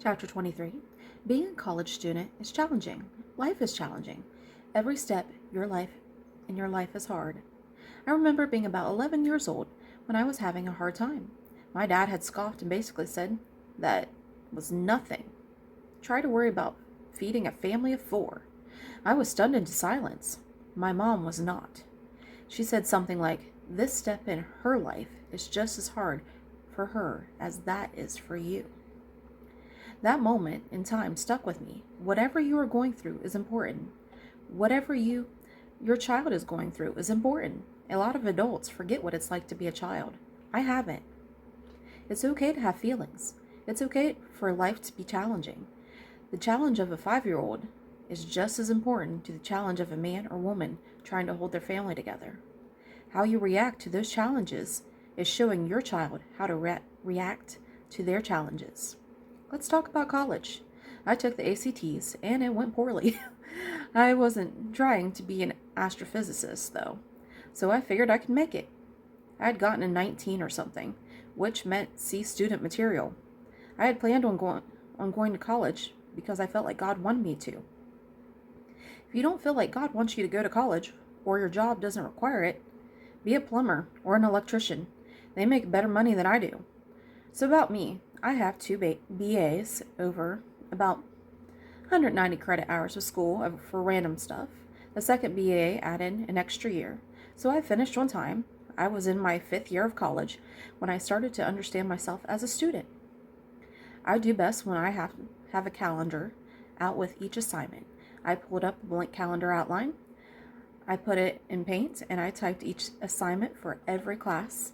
Chapter 23. Being a college student is challenging. Life is challenging. Every step in your life is hard. I remember being about 11 years old when I was having a hard time. My dad had scoffed and basically said that was nothing. Try to worry about feeding a family of 4. I was stunned into silence. My mom was not. She said something like, "This step in her life is just as hard for her as that is for you." That moment in time stuck with me. Whatever you are going through is important. Whatever your child is going through is important. A lot of adults forget what it's like to be a child. I haven't. It's okay to have feelings. It's okay for life to be challenging. The challenge of a 5-year-old is just as important to the challenge of a man or woman trying to hold their family together. How you react to those challenges is showing your child how to react to their challenges. Let's talk about college. I took the ACTs and it went poorly. I wasn't trying to be an astrophysicist though, so I figured I could make it. I had gotten a 19 or something, which meant C student material. I had planned on going to college because I felt like God wanted me to. If you don't feel like God wants you to go to college, or your job doesn't require it, be a plumber or an electrician. They make better money than I do. So about me, I have 2 BAs over about 190 credit hours of school for random stuff. The second BA added an extra year, so I finished on time. I was in my 5th year of college when I started to understand myself as a student. I do best when I have a calendar out with each assignment. I pulled up a blank calendar outline. I put it in paint and I typed each assignment for every class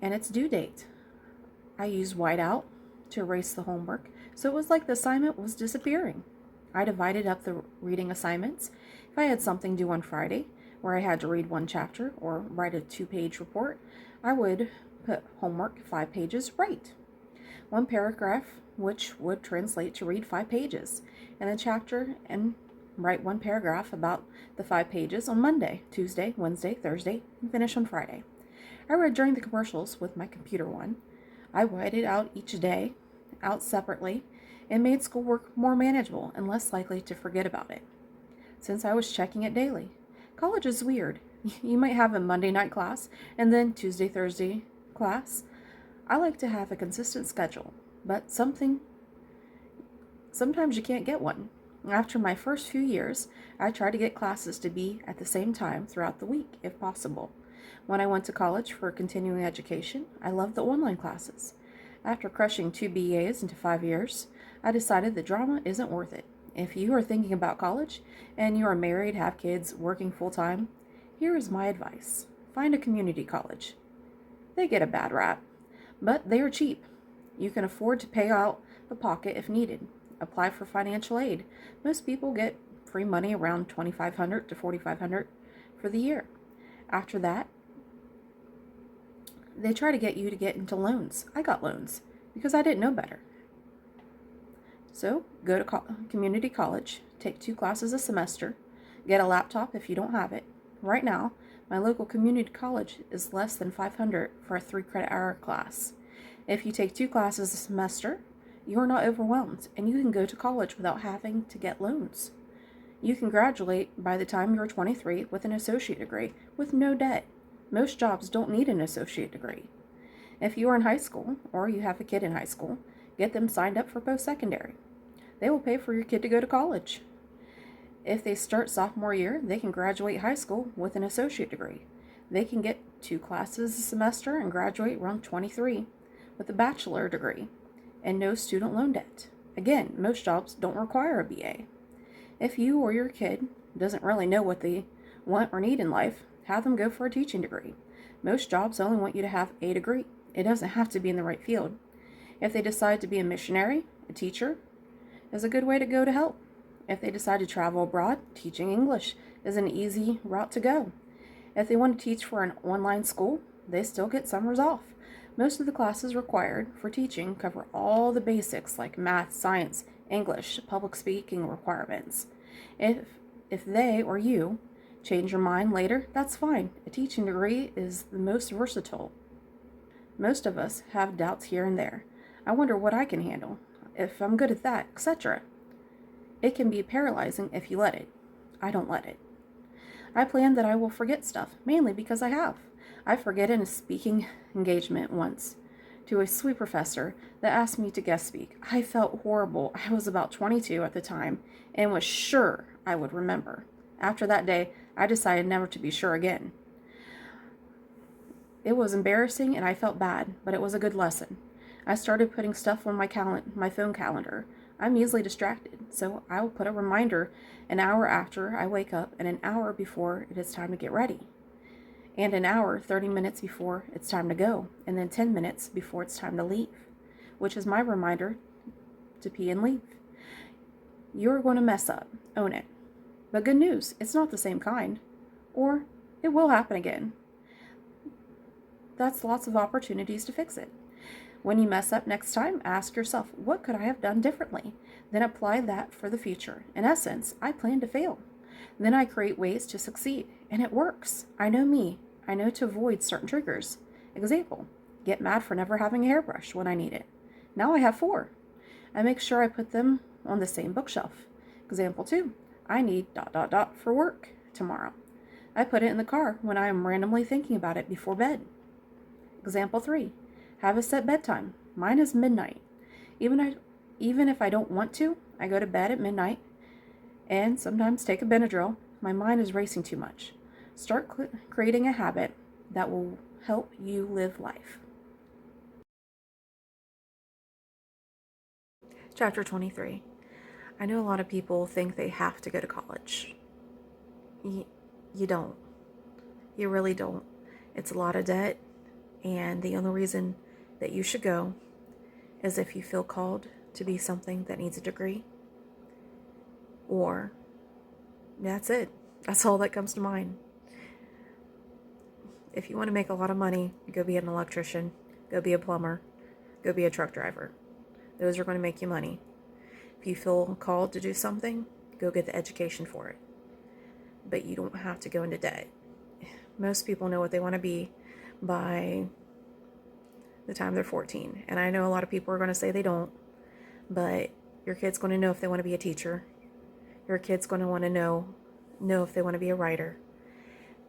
and its due date. I used whiteout to erase the homework, so it was like the assignment was disappearing. I divided up the reading assignments. If I had something due on Friday, where I had to read 1 chapter or write a 2-page report, I would put homework 5 pages right. 1 paragraph, which would translate to read 5 pages, and a chapter, and write 1 paragraph about the 5 pages on Monday, Tuesday, Wednesday, Thursday, and finish on Friday. I read during the commercials with my computer on. I whited out each day, out separately, and made schoolwork more manageable and less likely to forget about it, since I was checking it daily. College is weird. You might have a Monday night class, and then Tuesday, Thursday class. I like to have a consistent schedule, but sometimes you can't get one. After my first few years, I tried to get classes to be at the same time throughout the week, if possible. When I went to college for continuing education, I loved the online classes. After crushing 2 BAs into 5 years, I decided that drama isn't worth it. If you are thinking about college, and you are married, have kids, working full-time, here is my advice. Find a community college. They get a bad rap, but they are cheap. You can afford to pay out the pocket if needed. Apply for financial aid. Most people get free money around $2,500 to $4,500 for the year. After that, they try to get you to get into loans. I got loans because I didn't know better. So go to community college, take 2 classes a semester, get a laptop if you don't have it. Right now, my local community college is less than $500 for a 3 credit hour class. If you take 2 classes a semester, you are not overwhelmed and you can go to college without having to get loans. You can graduate by the time you're 23 with an associate degree with no debt. Most jobs don't need an associate degree. If you are in high school or you have a kid in high school, get them signed up for post-secondary. They will pay for your kid to go to college. If they start sophomore year, they can graduate high school with an associate degree. They can get 2 classes a semester and graduate around 23 with a bachelor degree and no student loan debt. Again, most jobs don't require a BA. If you or your kid doesn't really know what they want or need in life, have them go for a teaching degree. Most jobs only want you to have a degree. It doesn't have to be in the right field. If they decide to be a missionary, a teacher is a good way to go to help. If they decide to travel abroad, teaching English is an easy route to go. If they want to teach for an online school, they still get summers off. Most of the classes required for teaching cover all the basics like math, science, English, public speaking requirements. If they or you change your mind later, that's fine. A teaching degree is the most versatile. Most of us have doubts here and there. I wonder what I can handle. if I'm good at that, etc. It can be paralyzing if you let it. I don't let it. I plan that I will forget stuff, mainly because I have. I forget in a speaking engagement once to a sweet professor that asked me to guest speak. I felt horrible. I was about 22 at the time and was sure I would remember. After that day, I decided never to be sure again. It was embarrassing and I felt bad, but it was a good lesson. I started putting stuff on my phone calendar. I'm easily distracted, so I will put a reminder an hour after I wake up and an hour before it is time to get ready. And an hour, 30 minutes before it's time to go, and then 10 minutes before it's time to leave, which is my reminder to pee and leave. You're going to mess up. Own it. But good news, it's not the same kind. Or it will happen again. That's lots of opportunities to fix it. When you mess up next time, ask yourself, what could I have done differently? Then apply that for the future. In essence, I plan to fail. Then I create ways to succeed, and it works. I know me. I know to avoid certain triggers. Example, get mad for never having a hairbrush when I need it. Now I have 4. I make sure I put them on the same bookshelf. Example 2, I need ... for work tomorrow. I put it in the car when I am randomly thinking about it before bed. Example 3, have a set bedtime. Mine is midnight. Even if I don't want to, I go to bed at midnight and sometimes take a Benadryl. My mind is racing too much. Start creating a habit that will help you live life. Chapter 23. I know a lot of people think they have to go to college. You don't. You really don't. It's a lot of debt, and the only reason that you should go is if you feel called to be something that needs a degree, or that's it. That's all that comes to mind. If you want to make a lot of money, go be an electrician, go be a plumber, go be a truck driver. Those are going to make you money. If you feel called to do something, go get the education for it. But you don't have to go into debt. Most people know what they want to be by the time they're 14. And I know a lot of people are going to say they don't, but your kid's going to know if they want to be a teacher. Your kid's going to want to know if they want to be a writer.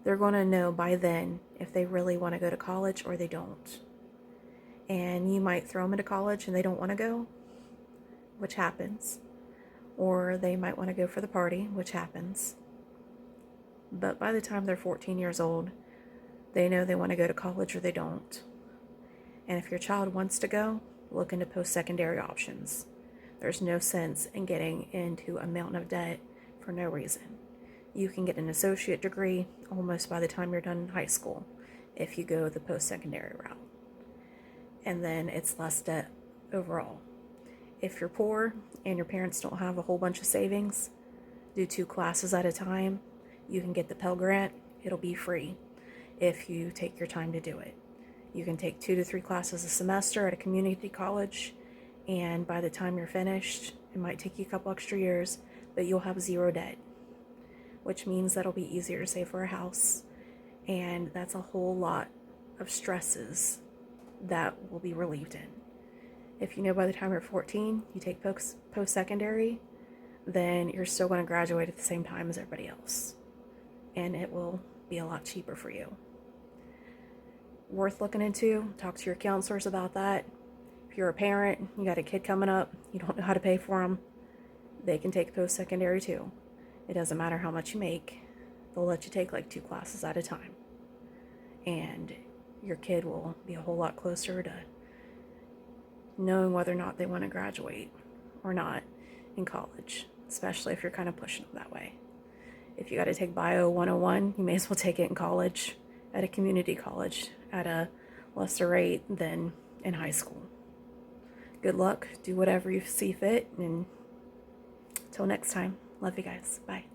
They're going to know by then if they really want to go to college or they don't. And you might throw them into college and they don't want to go, which happens. Or they might want to go for the party, which happens. But by the time they're 14 years old, they know they want to go to college or they don't. And if your child wants to go, look into post-secondary options. There's no sense in getting into a mountain of debt for no reason. You can get an associate degree almost by the time you're done in high school if you go the post-secondary route. And then it's less debt overall. If you're poor and your parents don't have a whole bunch of savings, do 2 classes at a time. You can get the Pell Grant. It'll be free if you take your time to do it. You can take 2 to 3 classes a semester at a community college, and by the time you're finished, it might take you a couple extra years, but you'll have 0 debt, which means that'll be easier to save for a house, and that's a whole lot of stresses that will be relieved in. If you know by the time you're 14, you take post-secondary, then you're still going to graduate at the same time as everybody else, and it will be a lot cheaper for you. Worth looking into. Talk to your counselors about that. If you're a parent, you got a kid coming up, you don't know how to pay for them, they can take post-secondary too. It doesn't matter how much you make. They'll let you take like 2 classes at a time. And your kid will be a whole lot closer to knowing whether or not they want to graduate or not in college, especially if you're kind of pushing them that way. If you got to take Bio 101, you may as well take it in college, at a community college, at a lesser rate than in high school. Good luck. Do whatever you see fit. And until next time, love you guys. Bye.